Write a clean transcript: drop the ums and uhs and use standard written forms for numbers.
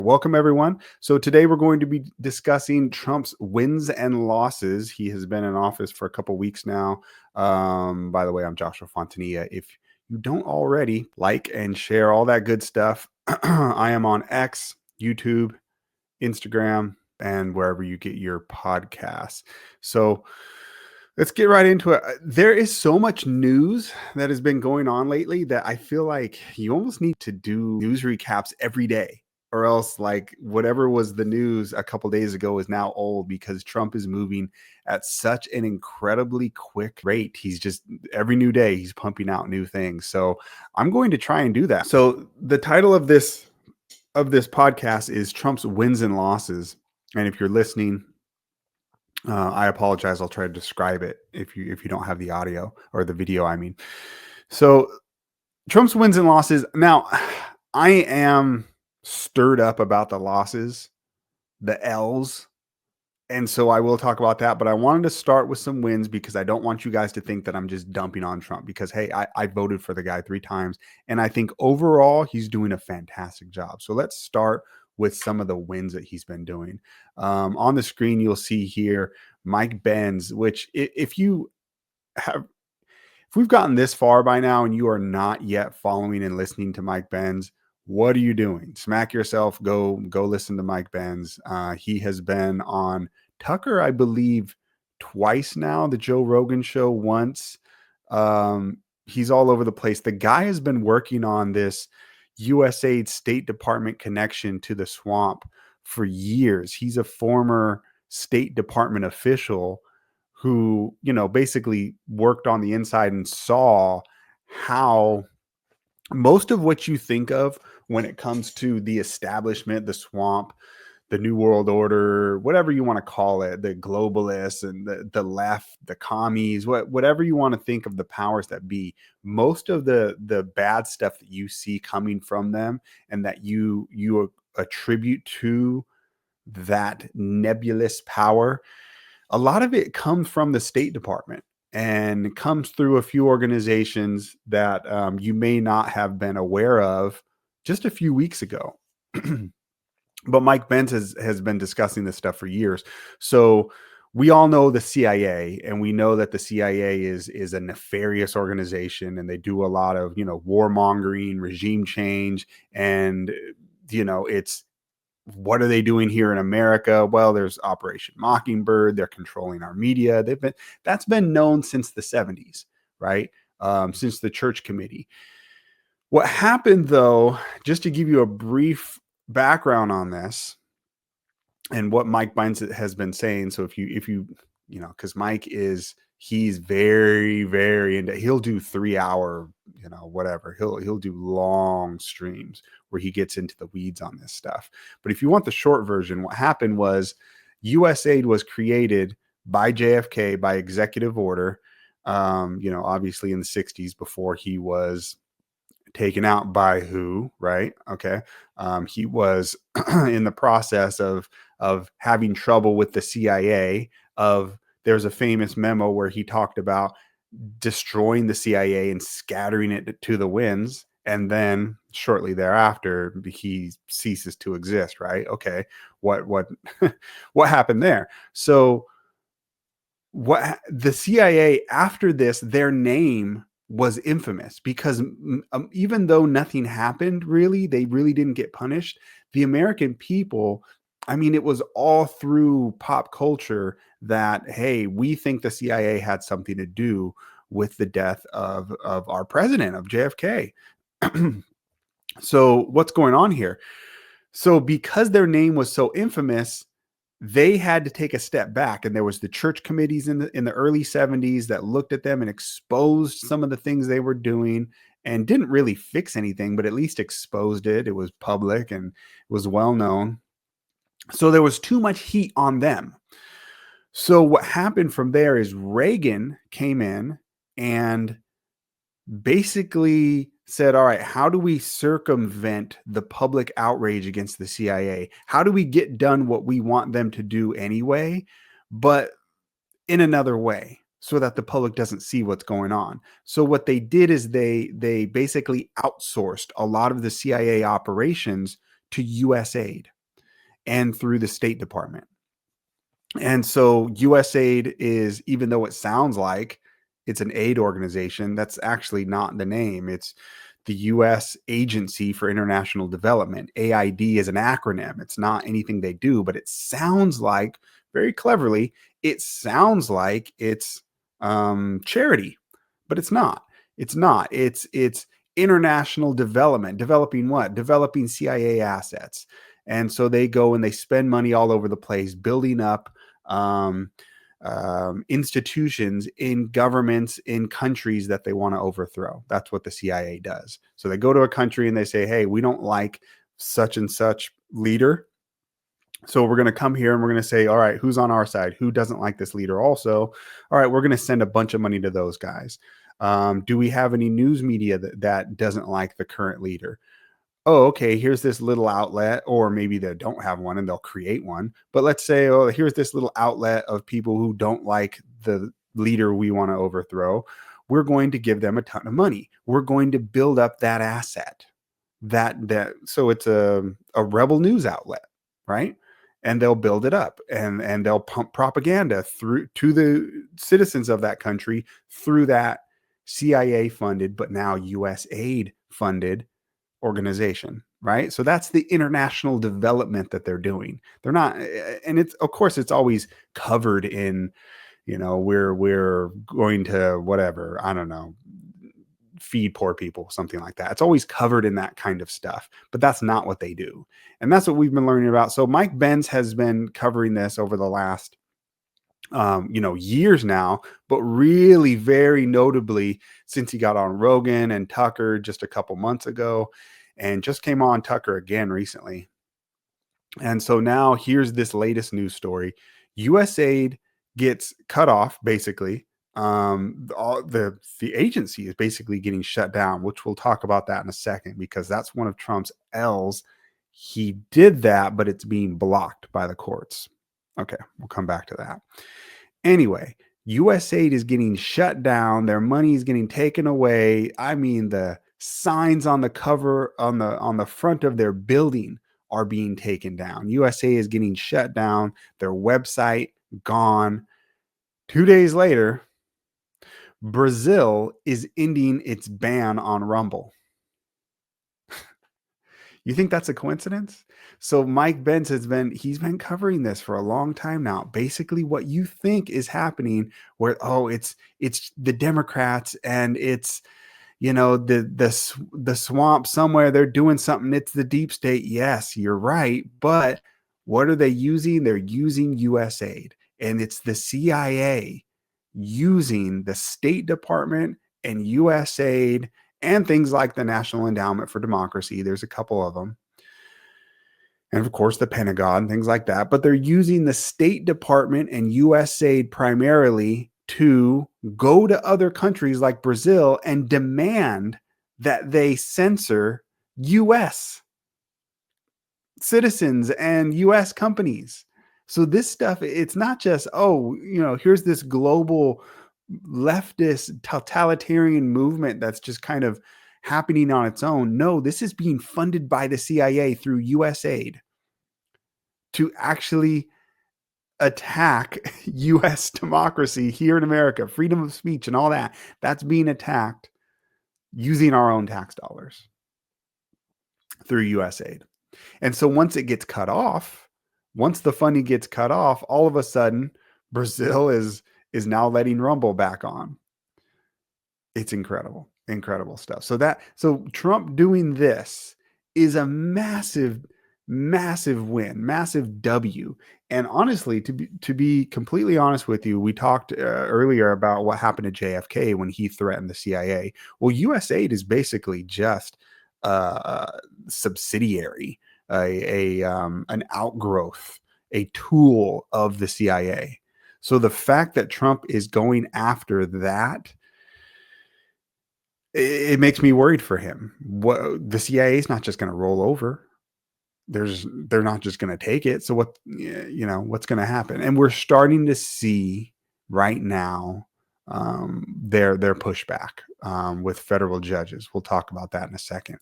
Welcome, everyone. So today we're going to be discussing Trump's wins and losses. He has been in office for a couple weeks now. By the way, I'm Joshua Fontanilla. If you don't already like and share all that good stuff, I am on X, YouTube, Instagram, and wherever you get your podcasts. So let's get right into it. There is so much news that has been going on lately that I feel like you almost need to do news recaps every day, or else like whatever was the news a couple days ago is now old because Trump is moving at such an incredibly quick rate. He's just every new day he's pumping out new things. So I'm going to try and do that. So the title of this podcast is Trump's wins and losses. And if you're listening, I apologize. I'll try to describe it if you don't have the audio or the video. I mean, so Trump's wins and losses. Now, I am stirred up about the losses, the L's, and so I will talk about that. But I wanted to start with some wins because I don't want you guys to think that I'm just dumping on Trump. Because hey, I voted for the guy 3 times, and I think overall he's doing a fantastic job. So let's start with some of the wins that he's been doing. On the screen, you'll see here Mike Benz, which if we've gotten this far by now and you are not yet following and listening to Mike Benz, what are you doing? Smack yourself. Go listen to Mike Benz. He has been on Tucker, I believe, twice now. The Joe Rogan show once. He's all over the place. The guy has been working on this USAID State Department connection to the swamp for years. He's a former State Department official who, basically worked on the inside and saw how most of what you think of when it comes to the establishment, the swamp, the New World Order, whatever you want to call it, the globalists and the left, the commies, whatever you want to think of the powers that be, most of the bad stuff that you see coming from them and that you attribute to that nebulous power, a lot of it comes from the State Department and comes through a few organizations that you may not have been aware of just a few weeks ago. But Mike Benz has been discussing this stuff for years. So we all know the CIA, and we know that the CIA is a nefarious organization, and they do a lot of, warmongering, regime change, and, it's what are they doing here in America? Well, there's Operation Mockingbird. They're controlling our media. That's been known since the 70s, right? Since the Church Committee. What happened, though, just to give you a brief background on this and what Mike Benz has been saying. So if you because Mike he's very, very into, he'll do 3-hour, whatever. He'll do long streams where he gets into the weeds on this stuff. But if you want the short version, what happened was USAID was created by JFK by executive order, obviously in the 60s before he was taken out by who, right? Okay. He was in the process of having trouble with the CIA. There's a famous memo where he talked about destroying the CIA and scattering it to the winds. And then shortly thereafter, he ceases to exist, right? Okay. What what happened there? So what the CIA after this, their name was infamous because even though nothing happened, they really didn't get punished. The American people, I mean, it was all through pop culture that, hey, we think the CIA had something to do with the death of our president, of JFK. So what's going on here? So because their name was so infamous, they had to take a step back, and there was the church committees in the early 70s that looked at them and exposed some of the things they were doing and didn't really fix anything, but at least exposed it. It was public and it was well known. So there was too much heat on them. So what happened from there is Reagan came in and basically said, all right, how do we circumvent the public outrage against the CIA? How do we get done what we want them to do anyway, but in another way so that the public doesn't see what's going on? So what they did is they basically outsourced a lot of the CIA operations to USAID and through the State Department. And so USAID is, even though it sounds like it's an aid organization, that's actually not the name. It's the U.S. Agency for International Development. AID is an acronym. It's not anything they do, but it sounds like, very cleverly, it sounds like it's charity, but it's not. It's not. It's international development. Developing what? Developing CIA assets. And so they go and they spend money all over the place, building up um, institutions in governments in countries that they want to overthrow. That's what the CIA does. So they go to a country and they say, hey, we don't like such and such leader. So we're going to come here and we're going to say, all right, who's on our side? Who doesn't like this leader also? All right, we're going to send a bunch of money to those guys. Do we have any news media that doesn't like the current leader? Oh, okay, here's this little outlet, or maybe they don't have one and they'll create one. But let's say, oh, here's this little outlet of people who don't like the leader we want to overthrow. We're going to give them a ton of money. We're going to build up that asset. So it's a rebel news outlet, right? And they'll build it up and they'll pump propaganda through to the citizens of that country through that CIA funded, but now USAID funded organization, right? So that's the international development that they're doing. They're not, and it's, of course, it's always covered in, we're going to whatever, I don't know, feed poor people, something like that. It's always covered in that kind of stuff, but that's not what they do. And that's what we've been learning about. So Mike Benz has been covering this over the last years now, but really very notably since he got on Rogan and Tucker just a couple months ago, and just came on Tucker again recently. And so now here's this latest news story. USAID gets cut off, basically. The agency is basically getting shut down, which we'll talk about that in a second, because that's one of Trump's L's. He did that, but it's being blocked by the courts. Okay, we'll come back to that. Anyway, USAID is getting shut down. Their money is getting taken away. I mean, the signs on the cover on the front of their building are being taken down. USA is getting shut down. Their website gone. 2 days later, Brazil is ending its ban on Rumble. You think that's a coincidence? So Mike Benz he's been covering this for a long time now. Basically what you think is happening where, it's the Democrats and it's, the swamp somewhere, they're doing something. It's the deep state. Yes, you're right. But what are they using? They're using USAID, and it's the CIA using the State Department and USAID and things like the National Endowment for Democracy. There's a couple of them. And of course, the Pentagon, things like that. But they're using the State Department and USAID primarily to go to other countries like Brazil and demand that they censor US citizens and US companies. So this stuff, it's not just, here's this global leftist totalitarian movement that's just kind of happening on its own. No, this is being funded by the CIA through USAID to actually attack US democracy here in America, freedom of speech and all that. That's being attacked using our own tax dollars through USAID. And so once it gets cut off, once the funding gets cut off, all of a sudden Brazil is now letting Rumble back on. It's incredible stuff. So Trump doing this is a massive win, massive W. And honestly, to be completely honest with you, we talked earlier about what happened to JFK when he threatened the CIA. Well, USAID is basically just a subsidiary, an outgrowth, a tool of the CIA. So the fact that Trump is going after that, it makes me worried for him. The CIA is not just going to roll over. They're not just going to take it. So what's going to happen? And we're starting to see right now their pushback with federal judges. We'll talk about that in a second.